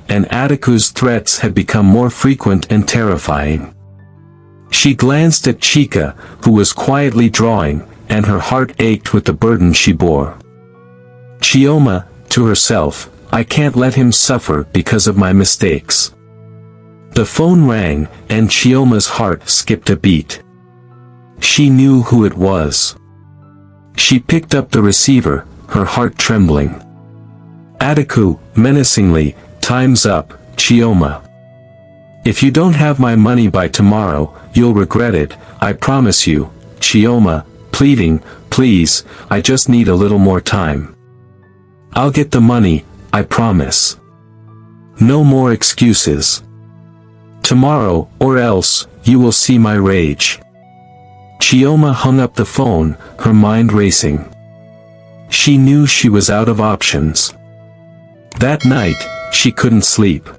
and Atiku's threats had become more frequent and terrifying. She glanced at Chika, who was quietly drawing, and her heart ached with the burden she bore. "Chioma," to herself, "I can't let him suffer because of my mistakes." The phone rang, and Chioma's heart skipped a beat. She knew who it was. She picked up the receiver, her heart trembling. "Atiku," menacingly, "time's up, Chioma. If you don't have my money by tomorrow, you'll regret it, I promise you." Chioma, pleading, "Please, I just need a little more time. I'll get the money, I promise. No more excuses. Tomorrow, or else, you will see my rage." Chioma hung up the phone, her mind racing. She knew she was out of options. That night, she couldn't sleep.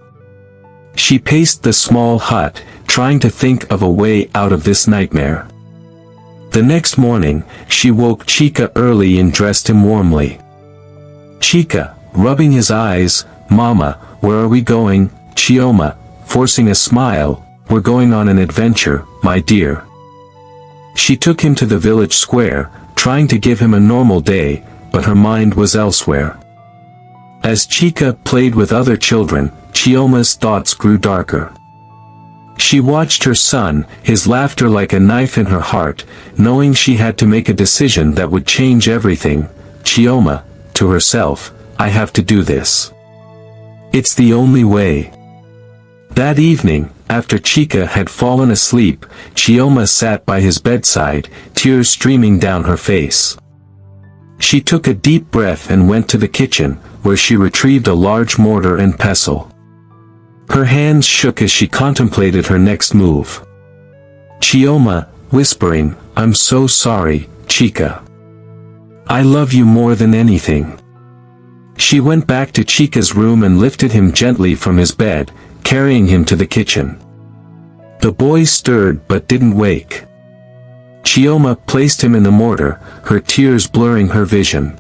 She paced the small hut, trying to think of a way out of this nightmare. The next morning, she woke Chika early and dressed him warmly. Chika, rubbing his eyes, "Mama, where are we going?" Chioma, forcing a smile, "We're going on an adventure, my dear." She took him to the village square, trying to give him a normal day, but her mind was elsewhere. As Chika played with other children, Chioma's thoughts grew darker. She watched her son, his laughter like a knife in her heart, knowing she had to make a decision that would change everything. "Chioma," to herself, "I have to do this. It's the only way." That evening, after Chika had fallen asleep, Chioma sat by his bedside, tears streaming down her face. She took a deep breath and went to the kitchen, where she retrieved a large mortar and pestle. Her hands shook as she contemplated her next move. Chioma, whispering, "I'm so sorry, Chika. I love you more than anything." She went back to Chika's room and lifted him gently from his bed, carrying him to the kitchen. The boy stirred but didn't wake. Chioma placed him in the mortar, her tears blurring her vision.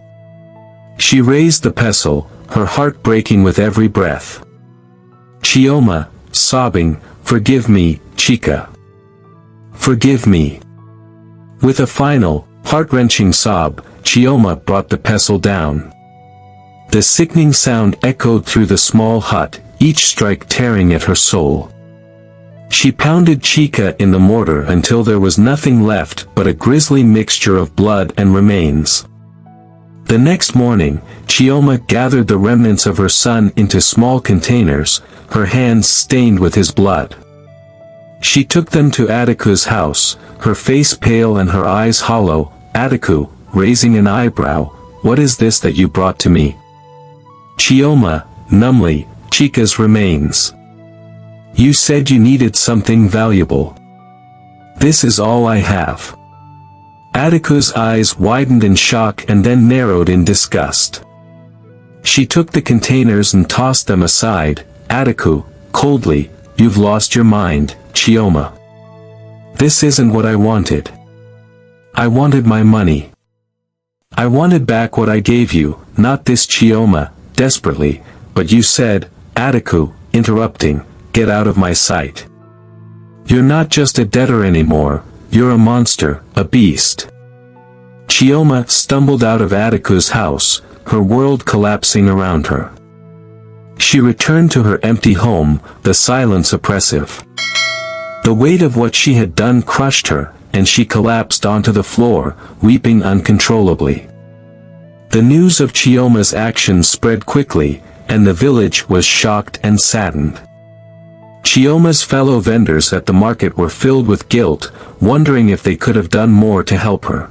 She raised the pestle, her heart breaking with every breath. Chioma, sobbing, "Forgive me, Chika. Forgive me." With a final, heart-wrenching sob, Chioma brought the pestle down. The sickening sound echoed through the small hut, each strike tearing at her soul. She pounded Chika in the mortar until there was nothing left but a grisly mixture of blood and remains. The next morning, Chioma gathered the remnants of her son into small containers, her hands stained with his blood. She took them to Atiku's house, her face pale and her eyes hollow. "Atiku," raising an eyebrow, "what is this that you brought to me?" Chioma, numbly, "Chika's remains. You said you needed something valuable. This is all I have." Atiku's eyes widened in shock and then narrowed in disgust. She took the containers and tossed them aside. "Atiku," coldly, "you've lost your mind, Chioma. This isn't what I wanted. I wanted my money. I wanted back what I gave you, not this." Chioma, desperately, "But you said," Atiku, interrupting, "get out of my sight. You're not just a debtor anymore, you're a monster, a beast." Chioma stumbled out of Atiku's house, her world collapsing around her. She returned to her empty home, the silence oppressive. The weight of what she had done crushed her, and she collapsed onto the floor, weeping uncontrollably. The news of Chioma's actions spread quickly, and the village was shocked and saddened. Chioma's fellow vendors at the market were filled with guilt, wondering if they could have done more to help her.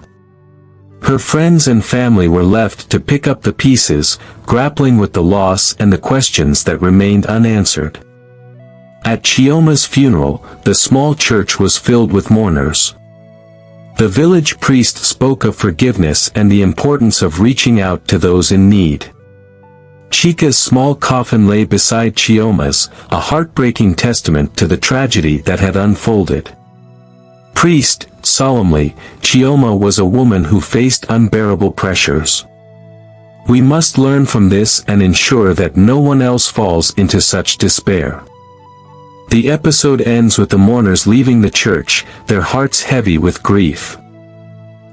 Her friends and family were left to pick up the pieces, grappling with the loss and the questions that remained unanswered. At Chioma's funeral, the small church was filled with mourners. The village priest spoke of forgiveness and the importance of reaching out to those in need. Chika's small coffin lay beside Chioma's, a heartbreaking testament to the tragedy that had unfolded. Priest, solemnly, Chioma was a woman who faced unbearable pressures. We must learn from this and ensure that no one else falls into such despair. The episode ends with the mourners leaving the church, their hearts heavy with grief.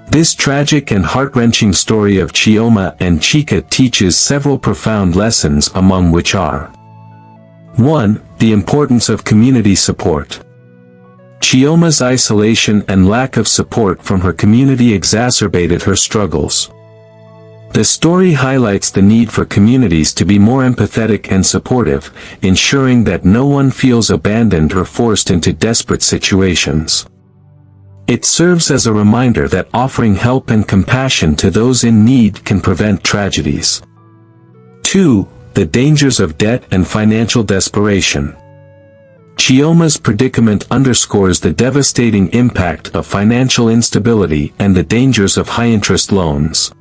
This tragic and heart-wrenching story of Chioma and Chika teaches several profound lessons, among which are 1. The importance of community support. Chioma's isolation and lack of support from her community exacerbated her struggles. The story highlights the need for communities to be more empathetic and supportive, ensuring that no one feels abandoned or forced into desperate situations. It serves as a reminder that offering help and compassion to those in need can prevent tragedies. 2. The dangers of debt and financial desperation. Chioma's predicament underscores the devastating impact of financial instability and the dangers of high-interest loans.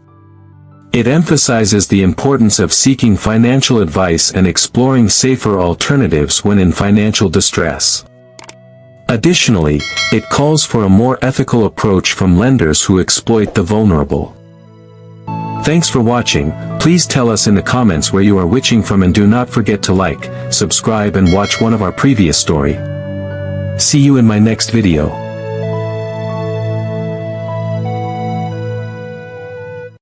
It emphasizes the importance of seeking financial advice and exploring safer alternatives when in financial distress. Additionally, it calls for a more ethical approach from lenders who exploit the vulnerable. Thanks for watching. Please tell us in the comments where you are watching from, and do not forget to like, subscribe and watch one of our previous story. See you in my next video.